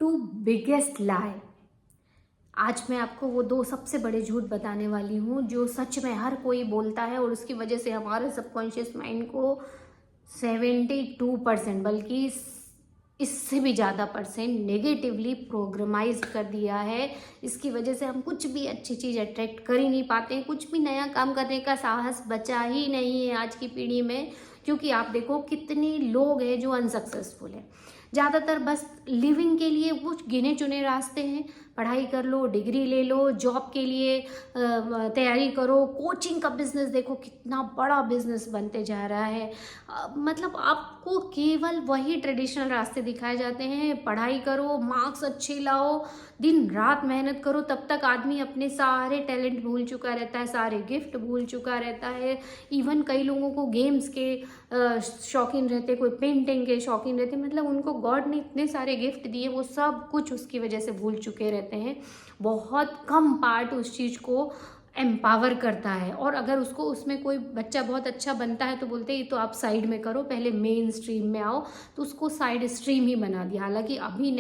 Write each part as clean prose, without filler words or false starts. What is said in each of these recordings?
To biggest लाई। आज मैं आपको वो दो सबसे बड़े झूठ बताने वाली हूँ जो सच में हर कोई बोलता है और उसकी वजह से हमारे सबकॉन्शियस माइंड को 72% बल्कि इससे भी ज़्यादा परसेंट नेगेटिवली प्रोग्रामाइज कर दिया है। इसकी वजह से हम कुछ भी अच्छी चीज़ अट्रैक्ट कर ही नहीं पाते हैं, कुछ भी नया काम करने का साहस बचा ही नहीं है आज की पीढ़ी में। क्योंकि आप देखो कितने लोग हैं जो अनसक्सेसफुल हैं। ज़्यादातर बस लिविंग के लिए कुछ गिने चुने रास्ते हैं, पढ़ाई कर लो, डिग्री ले लो, जॉब के लिए तैयारी करो, कोचिंग का बिजनेस देखो कितना बड़ा बिजनेस बनते जा रहा है। मतलब आपको केवल वही ट्रेडिशनल रास्ते दिखाए जाते हैं, पढ़ाई करो, मार्क्स अच्छे लाओ, दिन रात मेहनत करो, तब तक आदमी अपने सारे टैलेंट भूल चुका रहता है, सारे गिफ्ट भूल चुका रहता है। इवन कई लोगों को गेम्स के शौकीन रहते, कोई पेंटिंग के शौकीन रहते, मतलब उनको गॉड ने इतने सारे गिफ्ट दिए, वो सब कुछ उसकी वजह से भूल चुके रहते हैं। बहुत कम पार्ट उस चीज़ को एम्पावर करता है। और अगर उसको उसमें कोई बच्चा बहुत अच्छा बनता है तो बोलते हैं ये तो आप साइड में करो, पहले मेन स्ट्रीम में आओ, तो उसको साइड स्ट्रीम ही बना दिया। हालांकि अभी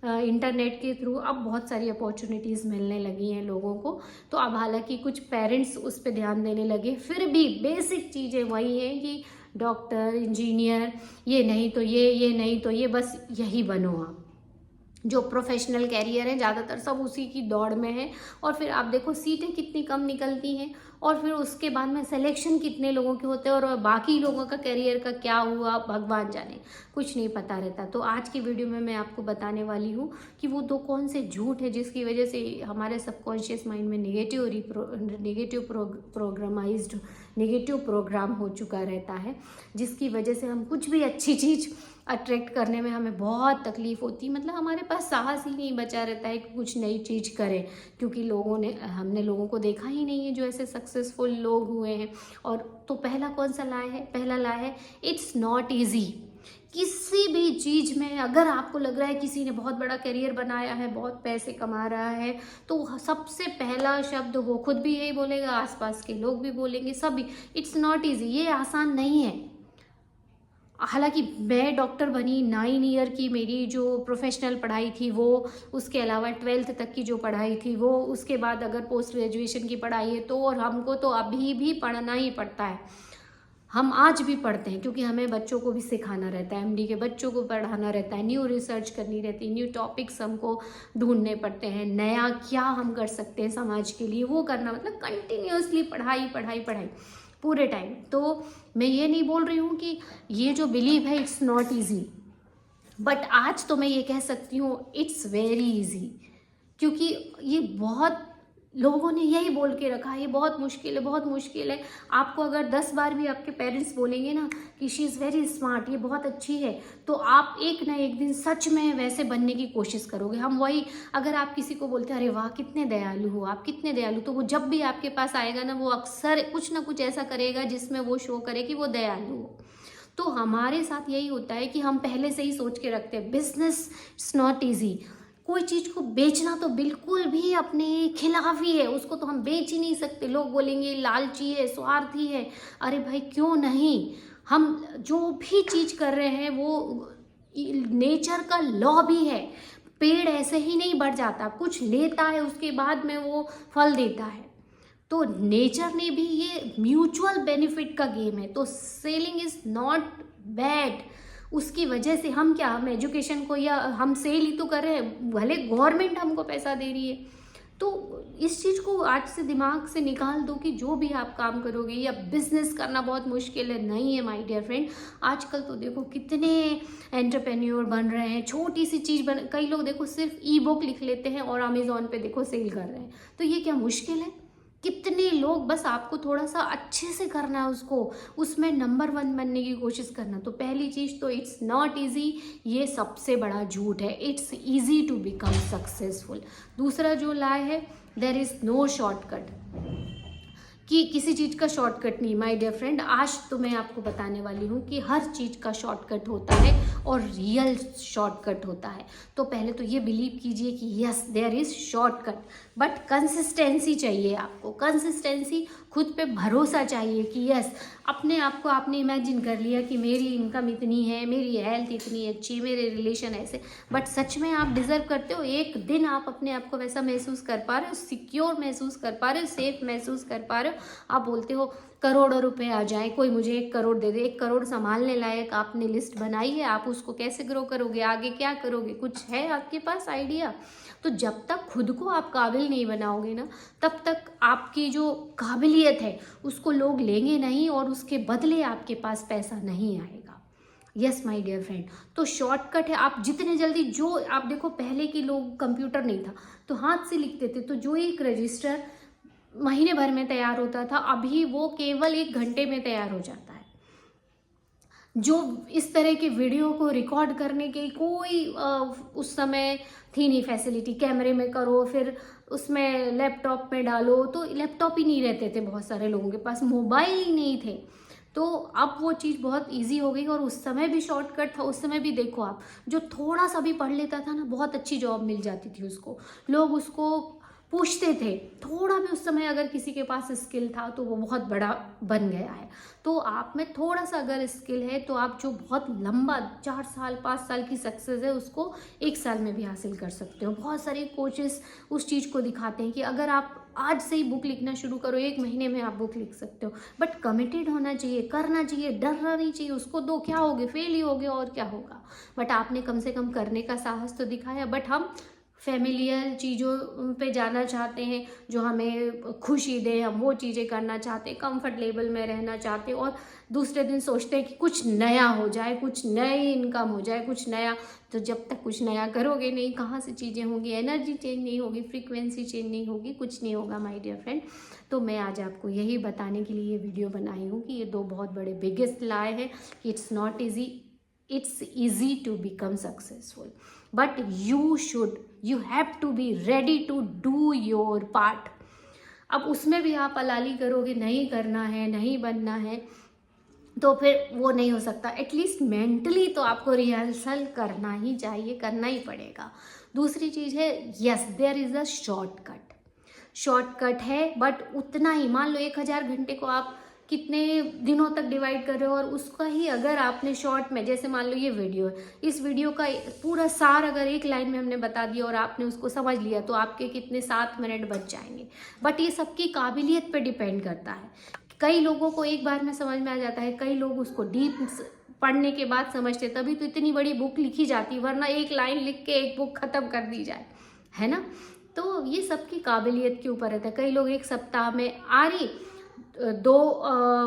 इंटरनेट के थ्रू अब बहुत सारी अपॉर्चुनिटीज़ मिलने लगी हैं लोगों को, तो अब हालांकि कुछ पेरेंट्स उस पर ध्यान देने लगे, फिर भी बेसिक चीज़ें वही हैं कि डॉक्टर, इंजीनियर, ये नहीं तो ये नहीं तो ये, बस यही बनो आप। जो प्रोफेशनल कैरियर है ज़्यादातर सब उसी की दौड़ में है। और फिर आप देखो सीटें कितनी कम निकलती हैं और फिर उसके बाद में सिलेक्शन कितने लोगों के होते हैं और बाकी लोगों का कैरियर का क्या हुआ भगवान जाने, कुछ नहीं पता रहता। तो आज की वीडियो में मैं आपको बताने वाली हूँ कि वो दो कौन से झूठ है जिसकी वजह से हमारे सबकॉन्शियस माइंड में नेगेटिव प्रोग्राम हो चुका रहता है, जिसकी वजह से हम कुछ भी अच्छी चीज़ अट्रैक्ट करने में हमें बहुत तकलीफ होती है। मतलब हमारे पास साहस ही नहीं बचा रहता है कि कुछ नई चीज़ करें, क्योंकि हमने लोगों को देखा ही नहीं है जो ऐसे सक्सेसफुल लोग हुए हैं। और तो पहला कौन सा ला है? पहला ला है इट्स नॉट ईजी। किसी भी चीज़ में अगर आपको लग रहा है किसी ने बहुत बड़ा करियर बनाया है, बहुत पैसे कमा रहा है, तो सबसे पहला शब्द वो खुद भी यही बोलेगा, आसपास के लोग भी बोलेंगे, सभी, इट्स नॉट ईजी, ये आसान नहीं है। हालांकि मैं डॉक्टर बनी, 9 ईयर की मेरी जो प्रोफेशनल पढ़ाई थी वो, उसके अलावा 12th तक की जो पढ़ाई थी वो, उसके बाद अगर पोस्ट ग्रेजुएशन की पढ़ाई है तो, और हमको तो अभी भी पढ़ना ही पड़ता है। हम आज भी पढ़ते हैं क्योंकि हमें बच्चों को भी सिखाना रहता है, एमडी के बच्चों को पढ़ाना रहता है, न्यू रिसर्च करनी रहती है, न्यू टॉपिक्स हमको ढूंढने पड़ते हैं, नया क्या हम कर सकते हैं समाज के लिए वो करना, मतलब कंटिन्यूअसली पढ़ाई पढ़ाई पढ़ाई पूरे टाइम। तो मैं ये नहीं बोल रही हूँ कि ये जो बिलीव है इट्स नॉट ईजी, बट आज तो मैं ये कह सकती हूँ इट्स वेरी ईजी। क्योंकि ये बहुत लोगों ने यही बोल के रखा है, ये बहुत मुश्किल है, बहुत मुश्किल है। आपको अगर 10 बार भी आपके पेरेंट्स बोलेंगे ना कि शी इज़ वेरी स्मार्ट, ये बहुत अच्छी है, तो आप एक ना एक दिन सच में वैसे बनने की कोशिश करोगे। हम वही, अगर आप किसी को बोलते हैं अरे वाह कितने दयालु हो आप, कितने दयालु, तो वो जब भी आपके पास आएगा ना वो अक्सर कुछ ना कुछ ऐसा करेगा जिसमें वो शो करे कि वो दयालु हो। तो हमारे साथ यही होता है कि हम पहले से ही सोच के रखते हैं बिजनेस इट्स नॉट ईजी। कोई चीज़ को बेचना तो बिल्कुल भी अपने खिलाफ ही है, उसको तो हम बेच ही नहीं सकते। लोग बोलेंगे लालची है, स्वार्थी है, अरे भाई क्यों नहीं। हम जो भी चीज़ कर रहे हैं वो नेचर का लॉ भी है, पेड़ ऐसे ही नहीं बढ़ जाता, कुछ लेता है उसके बाद में वो फल देता है। तो नेचर ने भी, ये म्यूचुअल बेनिफिट का गेम है, तो सेलिंग इज नॉट बैड। उसकी वजह से हम एजुकेशन को या हम सेल ही तो कर रहे हैं, भले गवर्नमेंट हमको पैसा दे रही है। तो इस चीज़ को आज से दिमाग से निकाल दो कि जो भी आप काम करोगे या बिजनेस करना बहुत मुश्किल है, नहीं है माय डियर फ्रेंड। आजकल तो देखो कितने एंटरप्रेन्योर बन रहे हैं, छोटी सी चीज़ कई लोग देखो सिर्फ ई बुक लिख लेते हैं और अमेजोन पे देखो सेल कर रहे हैं, तो ये क्या मुश्किल है? कितने लोग, बस आपको थोड़ा सा अच्छे से करना है उसको, उसमें नंबर 1 बनने की कोशिश करना। तो पहली चीज़ तो इट्स नॉट ईजी, ये सबसे बड़ा झूठ है। It's easy to become successful. दूसरा जो लाए है देयर इज़ नो शॉर्टकट, कि किसी चीज़ का शॉर्टकट नहीं। माय डियर फ्रेंड, आज तो मैं आपको बताने वाली हूँ कि हर चीज़ का शॉर्टकट होता है और रियल शॉर्टकट होता है। तो पहले तो ये बिलीव कीजिए कि yes there is shortcut, but consistency चाहिए आपको, कंसिस्टेंसी, खुद पे भरोसा चाहिए कि यस, अपने आप को आपने इमेजिन कर लिया कि मेरी इनकम इतनी है, मेरी हेल्थ इतनी अच्छी, मेरे रिलेशन ऐसे, बट सच में आप डिज़र्व करते हो? एक दिन आप अपने आप को वैसा महसूस कर पा रहे हो, सिक्योर महसूस कर पा रहे हो, सेफ महसूस कर पा रहे हो? आप बोलते हो करोड़ों रुपए आ जाए, कोई मुझे 1 करोड़ दे दे, 1 करोड़ संभालने लायक आपने लिस्ट बनाई है, आप उसको कैसे ग्रो करोगे, आगे क्या करोगे, कुछ है आपके पास आइडिया? तो जब तक खुद को आप काबिल नहीं बनाओगे ना, तब तक आपकी जो काबिलियत है उसको लोग लेंगे नहीं और उसके बदले आपके पास पैसा नहीं आएगा। यस माय डियर फ्रेंड, तो शॉर्टकट है, आप जितने जल्दी, जो आप देखो पहले के लोग, कंप्यूटर नहीं था तो हाथ से लिखते थे, तो जो एक रजिस्टर महीने भर में तैयार होता था, अभी वो केवल 1 घंटे में तैयार हो जाता है। जो इस तरह के वीडियो को रिकॉर्ड करने की कोई उस समय थी नहीं फैसिलिटी, कैमरे में करो फिर उसमें लैपटॉप में डालो, तो लैपटॉप ही नहीं रहते थे बहुत सारे लोगों के पास, मोबाइल ही नहीं थे। तो अब वो चीज़ बहुत इजी हो गई और उस समय भी शॉर्टकट था। उस समय भी देखो आप, जो थोड़ा सा भी पढ़ लेता था ना, बहुत अच्छी जॉब मिल जाती थी उसको, लोग उसको पूछते थे। थोड़ा भी उस समय अगर किसी के पास स्किल था तो वो बहुत बड़ा बन गया है। तो आप में थोड़ा सा अगर स्किल है तो आप जो बहुत लंबा 4 साल 5 साल की सक्सेस है उसको 1 साल में भी हासिल कर सकते हो। बहुत सारे कोचेस उस चीज़ को दिखाते हैं कि अगर आप आज से ही बुक लिखना शुरू करो, 1 महीने में आप बुक लिख सकते हो। बट कमिटेड होना चाहिए, करना चाहिए, डरना नहीं चाहिए। उसको दो, क्या होगे, फेल ही होगे और क्या होगा। बट आपने कम से कम करने का साहस तो दिखाया। बट हम फैमिलियल चीज़ों पे जाना चाहते हैं जो हमें खुशी दे, हम वो चीज़ें करना चाहते हैं, कंफर्ट लेवल में रहना चाहते हैं और दूसरे दिन सोचते हैं कि कुछ नया हो जाए, कुछ नई इनकम हो जाए, कुछ नया। तो जब तक कुछ नया करोगे नहीं, कहाँ से चीज़ें होंगी, एनर्जी चेंज नहीं होगी, फ्रीक्वेंसी चेंज नहीं होगी, कुछ नहीं होगा माय डियर फ्रेंड। तो मैं आज आपको यही बताने के लिए ये वीडियो बनाई हूँ कि ये 2 बहुत बड़े बिगेस्ट लाए हैं कि it's not easy, it's easy to become successful, but you have to be ready to do your part. अब उसमें भी आप अलाली करोगे, नहीं करना है, नहीं बनना है, तो फिर वो नहीं हो सकता। एटलीस्ट मेंटली तो आपको रिहर्सल करना ही चाहिए, करना ही पड़ेगा। दूसरी चीज़ है, yes there is a shortcut है, बट उतना ही, मान लो 1000 घंटे को आप कितने दिनों तक डिवाइड कर रहे हो और उसका ही अगर आपने शॉर्ट में, जैसे मान लो ये वीडियो है, इस वीडियो का पूरा सार अगर 1 लाइन में हमने बता दिया और आपने उसको समझ लिया तो आपके कितने 7 मिनट बच जाएंगे। बट ये सबकी काबिलियत पे डिपेंड करता है। कई लोगों को एक बार में समझ में आ जाता है, कई लोग उसको डीप पढ़ने के बाद समझते, तभी तो इतनी बड़ी बुक लिखी जाती, वरना 1 लाइन लिख के एक बुक खत्म कर दी जाए, है ना। तो ये सबकी काबिलियत के ऊपर रहता है। कई लोग 1 सप्ताह में 2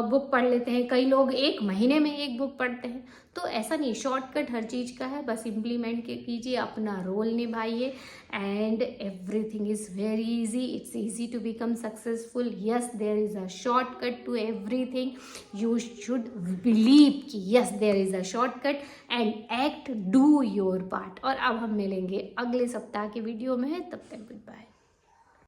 बुक पढ़ लेते हैं, कई लोग 1 महीने में 1 बुक पढ़ते हैं। तो ऐसा नहीं, शॉर्टकट हर चीज़ का है, बस इम्प्लीमेंट कीजिए, अपना रोल निभाइए and everything is very easy. It's easy to become successful. Yes there is a shortcut to everything. You should believe कि yes there is a shortcut and act, do your part. और अब हम मिलेंगे अगले सप्ताह के video में, तब तक गुड बाय।